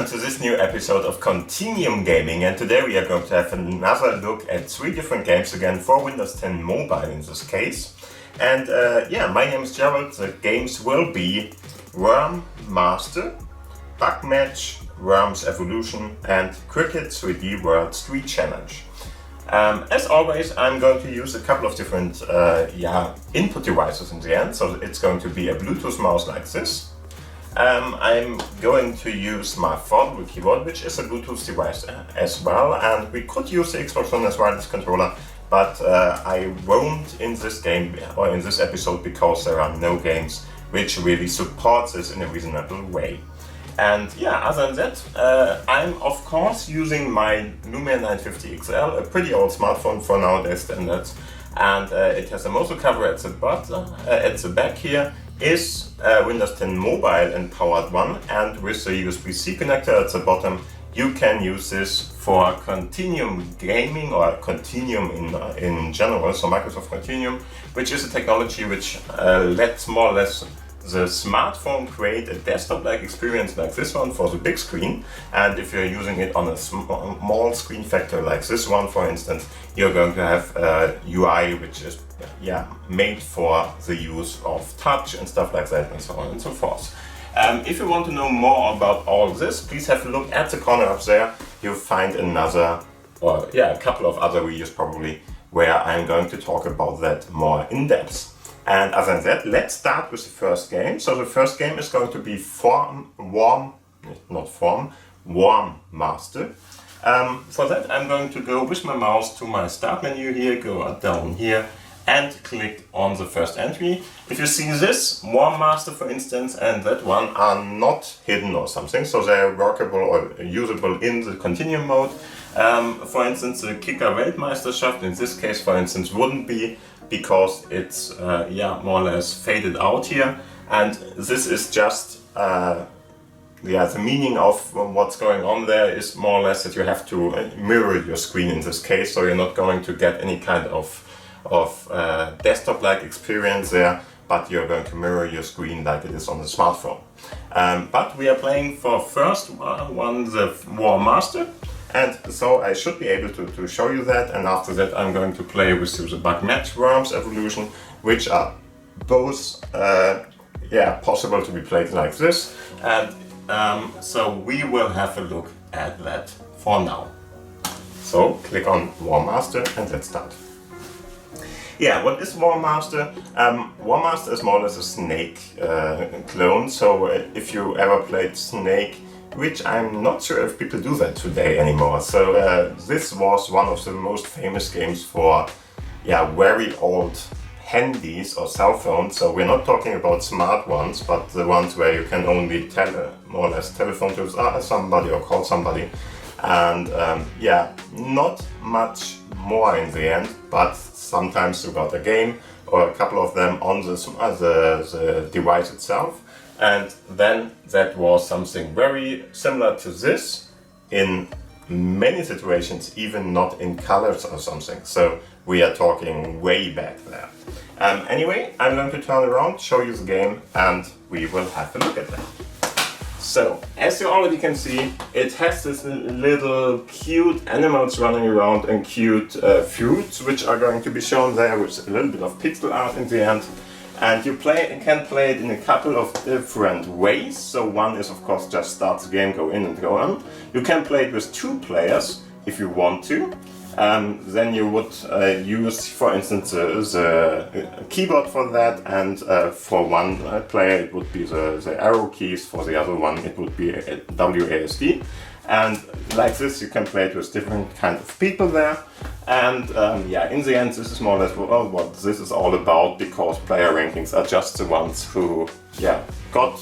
Welcome to this new episode of Continuum Gaming, and today we are going to have another look at 3 different games again for Windows 10 Mobile in this case. And my name is Gerald. The games will be Worm Master, Bug Match, Worms Evolution, and Cricket 3D World Street Challenge. As always, I'm going to use a couple of different input devices in the end, so it's going to be a Bluetooth mouse like this. I'm going to use my Foldable keyboard, which is a Bluetooth device as well, and we could use the Xbox One as wireless controller, but I won't in this game or in this episode because there are no games which really support this in a reasonable way. And other than that, I'm of course using my Lumia 950 XL, a pretty old smartphone for nowadays standards, and it has a Mozo cover at the back here. Is Windows 10 Mobile and powered one, and with the USB-C connector at the bottom you can use this for Continuum gaming or Continuum in general, so Microsoft Continuum, which is a technology which lets more or less the smartphone create a desktop-like experience like this one for the big screen, and if you're using it on a small screen factor like this one, for instance, you're going to have a UI which is made for the use of touch and stuff like that and so on and so forth. If you want to know more about all this, please have a look at the corner up there. You'll find a couple of other videos probably where I'm going to talk about that more in depth. And other than that, let's start with the first game. So the first game is going to be Worm Master. For that I'm going to go with my mouse to my start menu here, go down here and click on the first entry. If you see this, Worm Master for instance and that one are not hidden or something, so they're workable or usable in the Continuum mode. For instance, the Kicker Weltmeisterschaft in this case for instance wouldn't be, because it's more or less faded out here, and this is just the meaning of what's going on there is more or less that you have to mirror your screen in this case, so you're not going to get any kind of desktop-like experience there, but you're going to mirror your screen like it is on the smartphone. But we are playing for first one the Worm Master, and so I should be able to show you that, and after that I'm going to play with the Bug Match, Worms Evolution, which are both possible to be played like this, and so we will have a look at that for now. So click on Worm Master and let's start. What is Worm Master? Worm Master is more or less a Snake clone, so if you ever played Snake, which I'm not sure if people do that today anymore, so this was one of the most famous games for very old handies or cell phones, so we're not talking about smart ones, but the ones where you can only more or less telephone to somebody or call somebody, and not much more in the end, but sometimes you got a game or a couple of them on the device itself. And then that was something very similar to this in many situations, even not in colors or something. So we are talking way back there. Anyway, I'm going to turn around, show you the game, and we will have a look at that. So, as you already can see, it has this little cute animals running around and cute fruits, which are going to be shown there with a little bit of pixel art in the end. And you can play it in a couple of different ways. So one is of course just start the game, go in and go on. You can play it with 2 players if you want to. Then you would use, for instance, the keyboard for that, and for one player it would be the arrow keys, for the other one it would be a WASD. And like this you can play it with different kinds of people there. And in the end this is more or less what this is all about, because player rankings are just the ones who got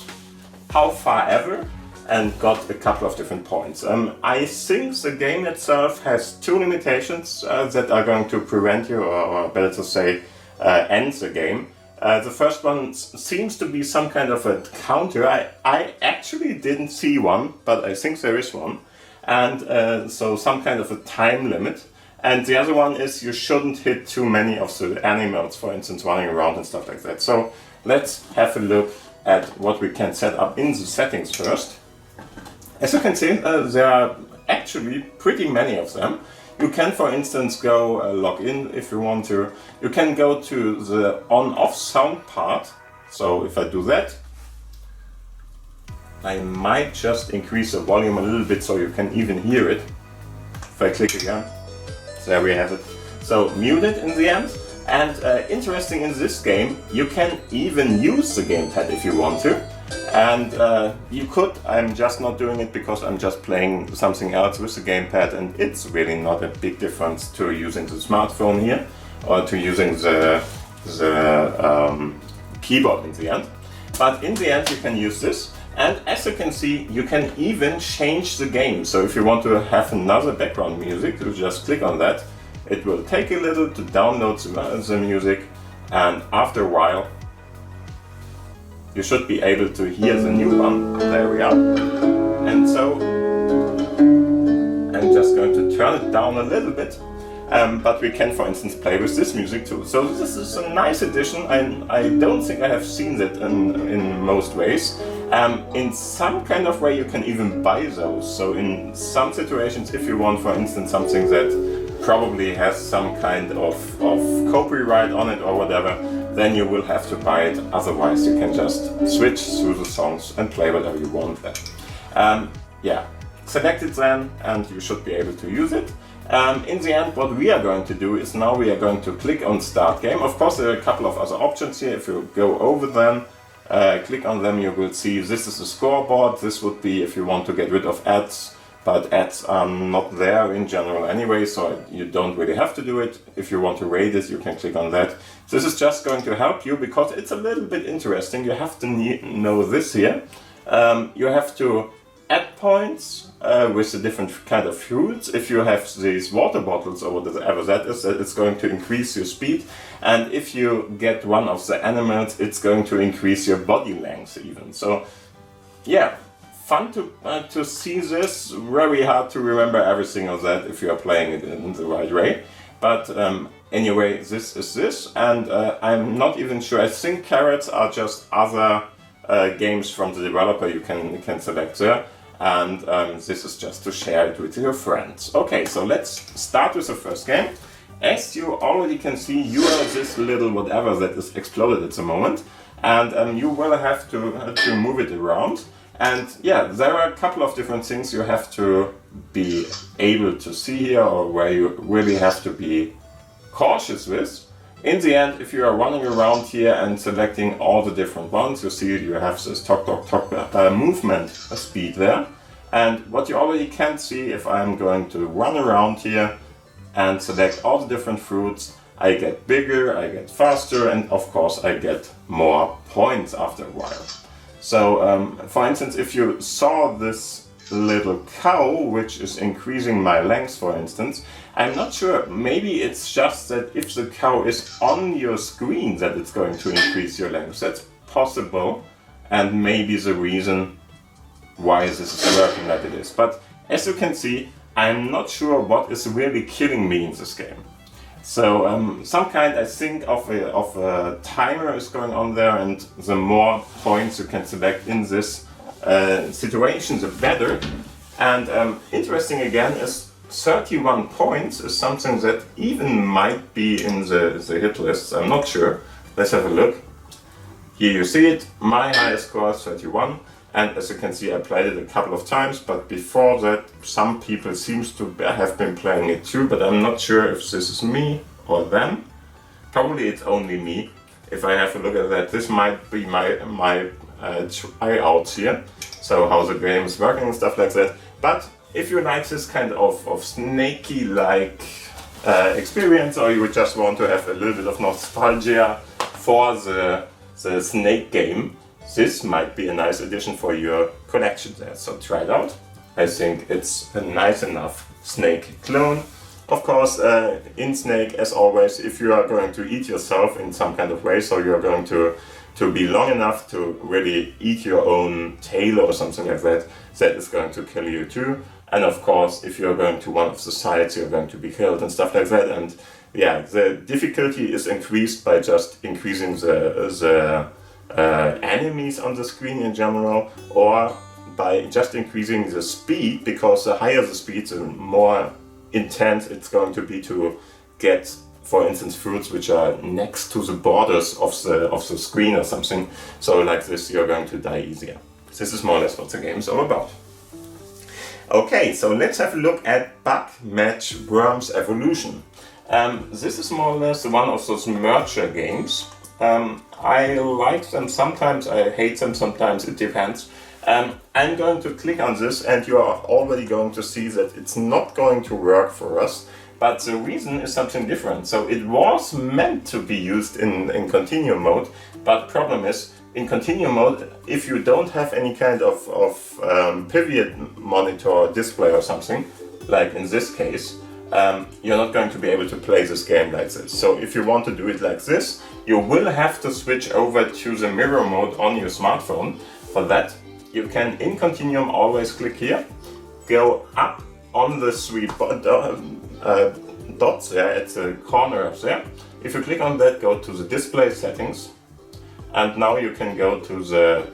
how far ever and got a couple of different points. I think the game itself has 2 limitations that are going to prevent you, or better to say, end the game. The first one seems to be some kind of a counter. I actually didn't see one, but I think there is one. And so some kind of a time limit. And the other one is you shouldn't hit too many of the animals, for instance, running around and stuff like that. So let's have a look at what we can set up in the settings first. As you can see, there are actually pretty many of them. You can, for instance, go log in if you want to. You can go to the on-off sound part. So if I do that, I might just increase the volume a little bit so you can even hear it. If I click again, there we have it. So mute it in the end. And interesting in this game, you can even use the gamepad if you want to. And you could, I'm just not doing it because I'm just playing something else with the gamepad, and it's really not a big difference to using the smartphone here or to using the keyboard in the end. But in the end you can use this, and as you can see you can even change the game. So if you want to have another background music, you just click on that. It will take a little to download the music, and after a while you should be able to hear the new one. There we are. And so I'm just going to turn it down a little bit, but we can, for instance, play with this music too. So this is a nice addition. I don't think I have seen that in most ways. In some kind of way you can even buy those. So in some situations, if you want, for instance, something that probably has some kind of copyright on it or whatever, then you will have to buy it. Otherwise you can just switch through the songs and play whatever you want then. Yeah, select it then and you should be able to use it. In the end, what we are going to do is now we are going to click on Start Game. Of course, there are a couple of other options here. If you go over them, click on them, you will see this is the scoreboard. This would be if you want to get rid of ads. But ads are not there in general anyway, so you don't really have to do it. If you want to rate it, you can click on that. This is just going to help you because it's a little bit interesting. You have to know this here. You have to add points with the different kind of fruits. If you have these water bottles or whatever that is, it's going to increase your speed. And if you get one of the animals, it's going to increase your body length even. So yeah. Fun to see this, very hard to remember everything of that if you are playing it in the right way. But anyway, this is this, and I'm not even sure. I think carrots are just other games from the developer you can select there, and this is just to share it with your friends. Okay, so let's start with the first game. As you already can see, you are this little whatever that is exploded at the moment, and you will have to move it around. And yeah, there are a couple of different things you have to be able to see here, or where you really have to be cautious with. In the end, if you are running around here and selecting all the different ones, you see you have this talk movement speed there. And what you already can see, if I'm going to run around here and select all the different fruits, I get bigger, I get faster, and of course I get more points after a while. So, for instance, if you saw this little cow, which is increasing my length, for instance, I'm not sure, maybe it's just that if the cow is on your screen that it's going to increase your length. That's possible, and maybe the reason why this is working like it is. But as you can see, I'm not sure what is really killing me in this game. So some kind, I think, of a timer is going on there, and the more points you can select in this situation, the better. And interesting again is 31 points is something that even might be in the hit list. I'm not sure. Let's have a look. Here you see it. My highest score is 31. And as you can see, I played it a couple of times, but before that some people seems to have been playing it too, but I'm not sure if this is me or them. Probably it's only me. If I have a look at that, this might be my tryouts here, so how the game is working and stuff like that. But if you like this kind of snaky-like experience, or you just want to have a little bit of nostalgia for the snake game, this might be a nice addition for your collection there, so try it out. I think it's a nice enough snake clone. Of course, in Snake, as always, if you are going to eat yourself in some kind of way, so you are going to be long enough to really eat your own tail or something like that, that is going to kill you too. And of course, if you're going to one of the sides, you're going to be killed and stuff like that. And yeah, the difficulty is increased by just increasing the enemies on the screen in general, or by just increasing the speed, because the higher the speed, the more intense it's going to be to get, for instance, fruits which are next to the borders of the screen or something. So like this, you're going to die easier. This is more or less what the game is all about. Okay, so let's have a look at Bug Match Worms Evolution. This is more or less one of those merger games. I like them sometimes, I hate them sometimes, it depends. I'm going to click on this and you are already going to see that it's not going to work for us. But the reason is something different. So it was meant to be used in Continuum mode, but problem is, in Continuum mode, if you don't have any kind of pivot monitor display or something, like in this case, you're not going to be able to play this game like this. So if you want to do it like this, you will have to switch over to the mirror mode on your smartphone. For that, you can, in Continuum, always click here, go up on the three dots there at the corner up there. If you click on that, go to the display settings, and now you can go to the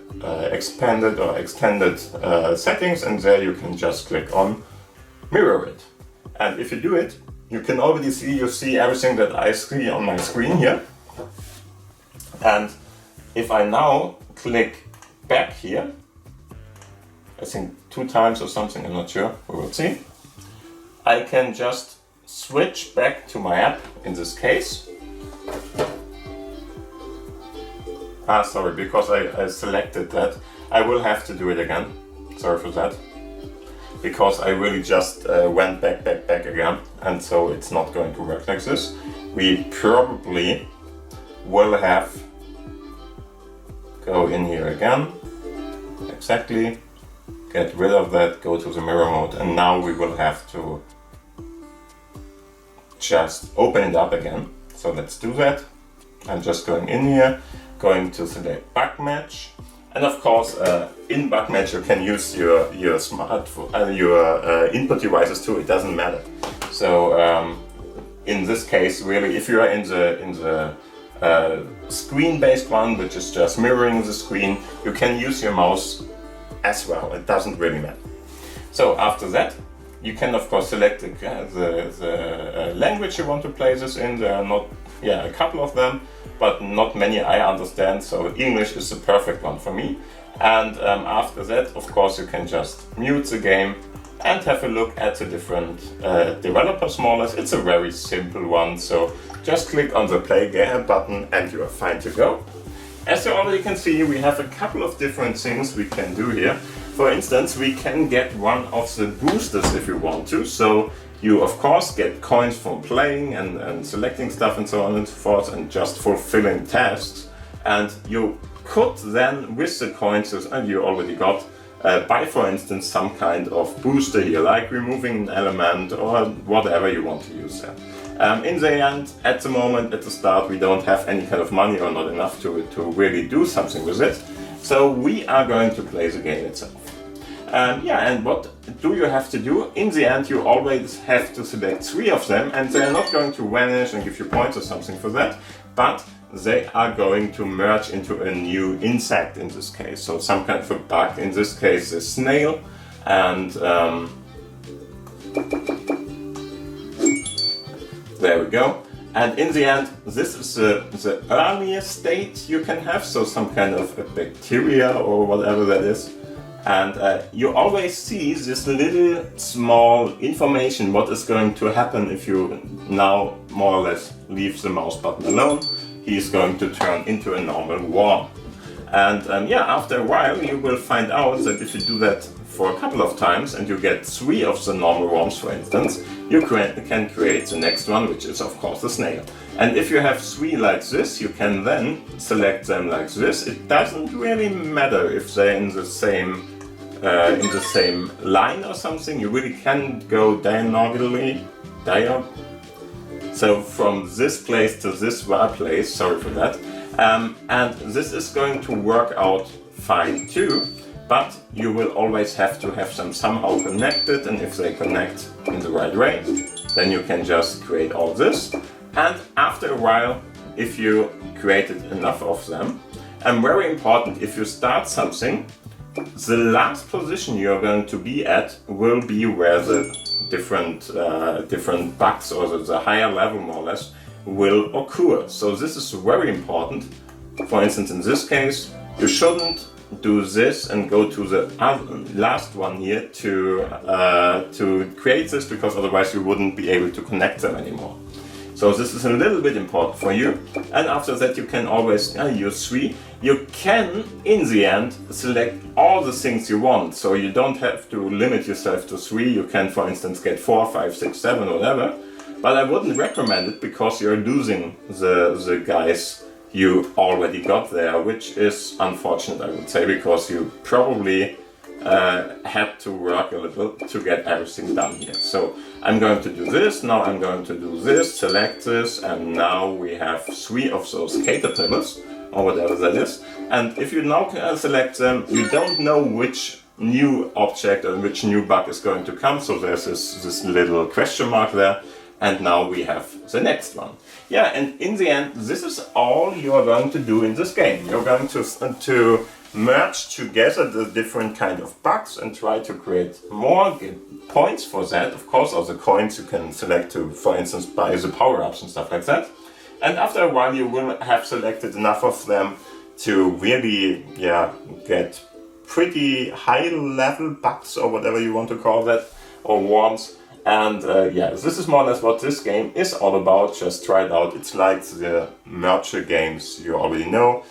expanded or extended settings, and there you can just click on mirror it. And if you do it, you can already see, you see everything that I see on my screen here. And if I now click back here, I think 2 times or something, I'm not sure, we will see. I can just switch back to my app in this case. Sorry, because I selected that. I will have to do it again. Sorry for that. Because I really just went back again, and so it's not going to work like this. We probably will have go in here again. Exactly. Get rid of that, go to the mirror mode, and now we will have to just open it up again. So let's do that. I'm just going in here, going to select Bug Match, and of course in Bug Match you can use your smartphone, your input devices too. It doesn't matter. So in this case, really, if you are in the screen-based one, which is just mirroring the screen, you can use your mouse as well. It doesn't really matter. So after that, you can of course select the language you want to play this in. There are not, a couple of them, but not many I understand, so English is the perfect one for me. And after that, of course, you can just mute the game and have a look at the different developers more or less. It's a very simple one, so just click on the play game button and you are fine to go. As you already can see, we have a couple of different things we can do here. For instance, we can get one of the boosters if you want to. So you of course get coins from playing and selecting stuff and so on and so forth, and just fulfilling tasks. And you could then, with the coins you already got, buy for instance some kind of booster here, like removing an element or whatever you want to use there. In the end, at the moment, at the start, we don't have any kind of money or not enough to really do something with it. So we are going to play the game itself. And what do you have to do? In the end, you always have to select 3 of them, and they're not going to vanish and give you points or something for that, but they are going to merge into a new insect in this case. So some kind of a bug, in this case a snail, and there we go. And in the end, this is the earliest state you can have, so some kind of a bacteria or whatever that is. And you always see this little small information what is going to happen if you now more or less leave the mouse button alone. He's going to turn into a normal worm. And after a while you will find out that if you do that for a couple of times and you get 3 of the normal worms, for instance, you can create the next one, which is of course the snail. And if you have 3 like this, you can then select them like this. It doesn't really matter if they're in the same line or something. You really can go diagonally. So from this place to this place, sorry for that. And this is going to work out fine too, but you will always have to have them somehow connected, and if they connect in the right way, then you can just create all this. And after a while, if you created enough of them, and very important, if you start something, the last position you're going to be at will be where the different bugs, or the higher level more or less, will occur. So this is very important. For instance, in this case, you shouldn't do this and go to the last one here to create this, because otherwise you wouldn't be able to connect them anymore. So this is a little bit important for you. And after that you can always use 3. You can, in the end, select all the things you want. So you don't have to limit yourself to 3. You can, for instance, get 4, 5, 6, 7, whatever. But I wouldn't recommend it, because you're losing the guys you already got there, which is unfortunate, I would say, because you probably had to work a little to get everything done here. So I'm going to do this, now I'm going to do this, select this, and now we have 3 of those caterpillars, or whatever that is. And if you now select them, you don't know which new object and which new bug is going to come, so there's this little question mark there. And now we have the next one. Yeah, and in the end, this is all you are going to do in this game. You're going to merge together the different kind of bugs and try to create more, get points for that. Of course, or the coins you can select to, for instance, buy the power-ups and stuff like that. And after a while, you will have selected enough of them to really, get pretty high-level bugs, or whatever you want to call that, or worms. And this is more or less what this game is all about. Just try it out. It's like the merger games you already know.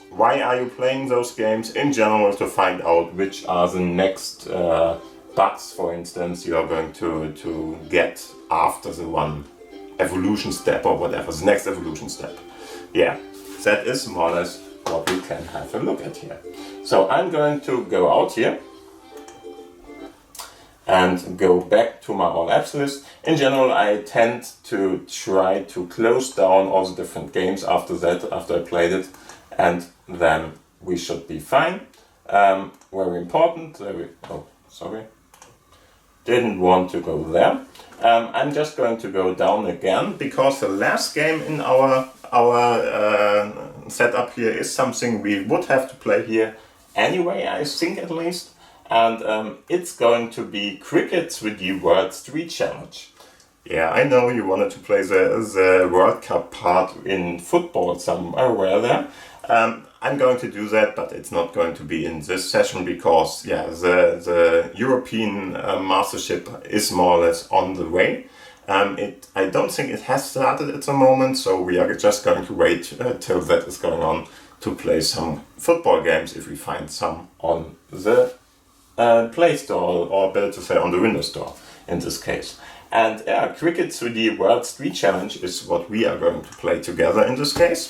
Why are you playing those games? In general, to find out which are the next bugs, for instance, you are going to get after the one evolution step, or whatever, the next evolution step. Yeah, that is more or less what we can have a look at here. So I'm going to go out here and go back to my all apps list. In general, I tend to try to close down all the different games after that, after I played it, and then we should be fine. Very important. Didn't want to go there. I'm just going to go down again, because the last game in our setup here is something we would have to play here anyway, I think, at least. And it's going to be Cricket 3D World Street Challenge. Yeah, I know you wanted to play the World Cup part in football somewhere there. I'm going to do that, but it's not going to be in this session, because the European Mastership is more or less on the way. I don't think it has started at the moment, so we are just going to wait till that is going on to play some football games, if we find some on the Play Store, or better to say on the Windows Store in this case. And Cricket 3D World Street Challenge is what we are going to play together in this case.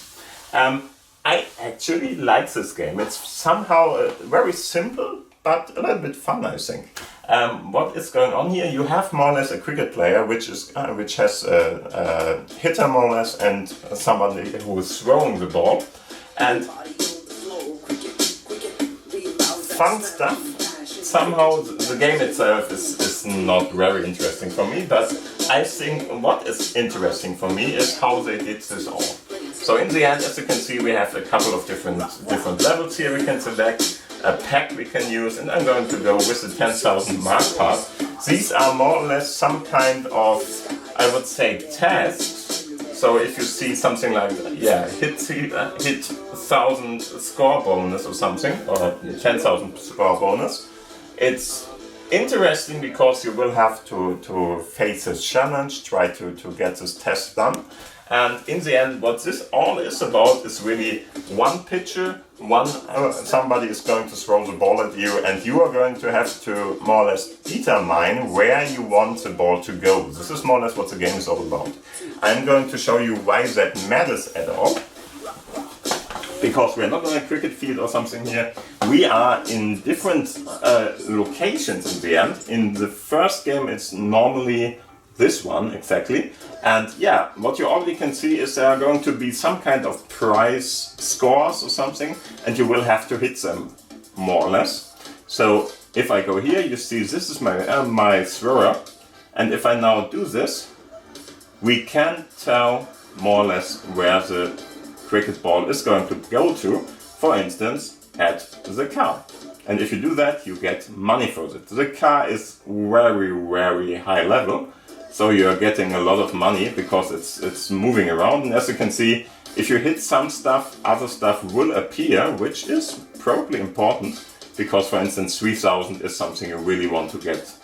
I actually like this game. It's somehow very simple, but a little bit fun, I think. What is going on here? You have more or less a cricket player, which has a hitter more or less, and somebody who is throwing the ball. And fun stuff. Somehow the game itself is not very interesting for me, but I think what is interesting for me is how they did this all. So in the end, as you can see, we have a couple of different levels here we can select, a pack we can use, and I'm going to go with the 10,000 mark part. These are more or less some kind of, I would say, tasks. So if you see something like, hit 1,000 score bonus or something, or 10,000 score bonus, it's interesting because you will have to face this challenge, try to get this test done. And in the end, what this all is about is really one pitcher, somebody is going to throw the ball at you, and you are going to have to more or less determine where you want the ball to go. This is more or less what the game is all about. I'm going to show you why that matters at all. Because we're not on a cricket field or something here. We are in different locations in the end. In the first game, it's normally this one exactly. And what you already can see is there are going to be some kind of prize scores or something, and you will have to hit them more or less. So if I go here, you see this is my thrower, and if I now do this, we can tell more or less where the cricket ball is going to go to, for instance, at the car. And if you do that, you get money for it. The car is very high level, so you're getting a lot of money because it's moving around. And as you can see, if you hit some stuff, other stuff will appear, which is probably important because, for instance, 3000 is something you really want to get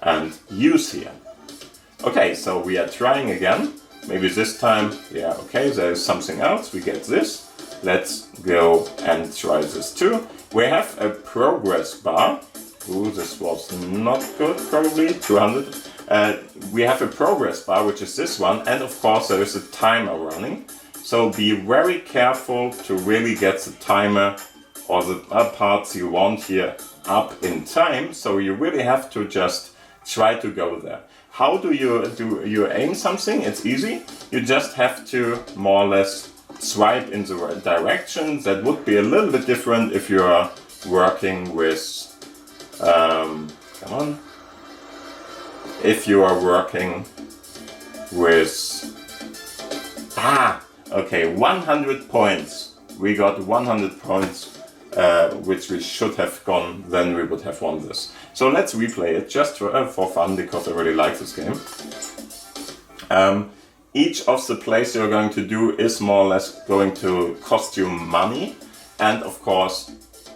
and use here. Okay, so we are trying again. Maybe this time, yeah, okay, there is something else. We get this. Let's go and try this too. We have a progress bar. Ooh, this was not good, probably 200. We have a progress bar, which is this one, and of course there is a timer running. So be very careful to really get the timer or the parts you want here up in time. So you really have to just try to go there. How do you aim something? It's easy. You just have to more or less swipe in the right direction. That would be a little bit different if you are working with, come on. If you are working with, okay, 100 points. We got 100 points, which we should have gone, then we would have won this. So let's replay it just for fun, because I really like this game. Each of the plays you're going to do is more or less going to cost you money. And of course,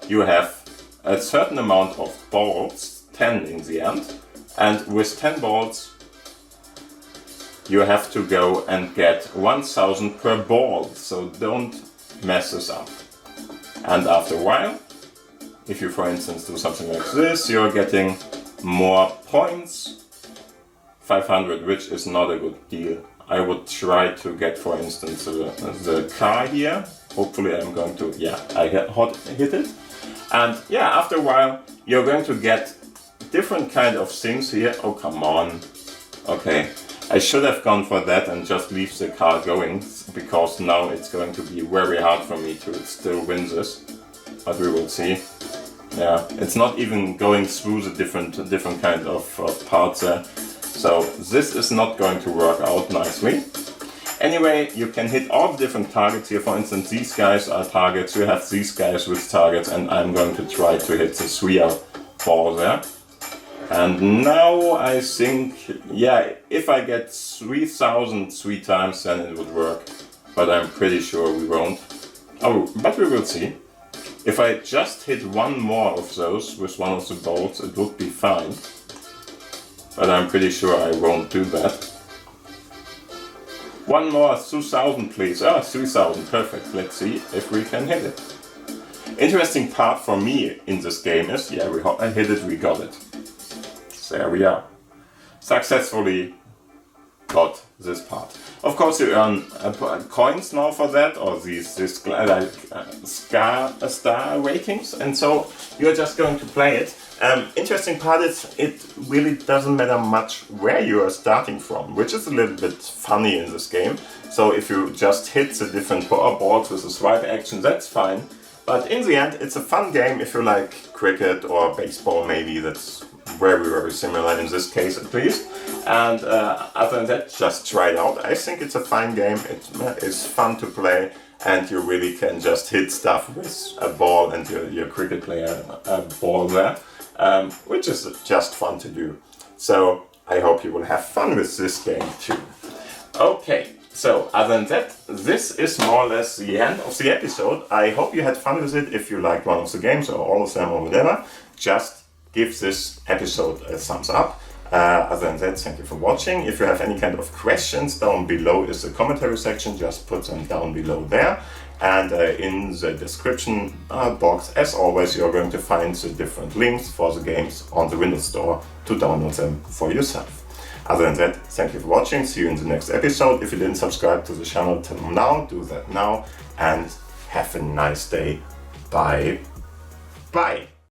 you have a certain amount of balls, 10 in the end. And with 10 balls, you have to go and get 1000 per ball. So don't mess this up. And after a while, if you, for instance, do something like this, you're getting more points. 500, which is not a good deal. I would try to get, for instance, the car here. Hopefully I'm going to, yeah, I hit it. And yeah, after a while, you're going to get different kind of things here. Oh, come on. Okay, I should have gone for that and just leave the car going, because now it's going to be very hard for me to still win this. But we will see. Yeah, it's not even going through the different kind of parts there. So this is not going to work out nicely. Anyway, you can hit all the different targets here. For instance, these guys are targets. You have these guys with targets, and I'm going to try to hit the 3 ball there. And now I think, yeah, if I get 3000 3 times, then it would work. But I'm pretty sure we won't. Oh, but we will see. If I just hit one more of those with one of the balls, it would be fine. But I'm pretty sure I won't do that. One more, 2000 please. 3000, perfect. Let's see if we can hit it. Interesting part for me in this game is, yeah, I hit it, we got it. There we are. Successfully got this part. Of course, you earn coins now for that, or these star ratings, and so you're just going to play it. Interesting part is it really doesn't matter much where you are starting from, which is a little bit funny in this game. So if you just hit the different balls with a swipe action, that's fine. But in the end, it's a fun game if you like cricket or baseball, maybe. That's very similar in this case at least. And other than that, just try it out. I think it's a fine game. It is fun to play, and you really can just hit stuff with a ball and your cricket player ball there, which is just fun to do. So I hope you will have fun with this game too. Okay, so other than that, this is more or less the end of the episode. I hope you had fun with it. If you liked one of the games or all of them or whatever, just give this episode a thumbs up. Other than that, thank you for watching. If you have any kind of questions, down below is the commentary section. Just put them down below there. And in the description box, as always, you're going to find the different links for the games on the Windows Store to download them for yourself. Other than that, thank you for watching. See you in the next episode. If you didn't subscribe to the channel till now, do that now. And have a nice day. Bye. Bye.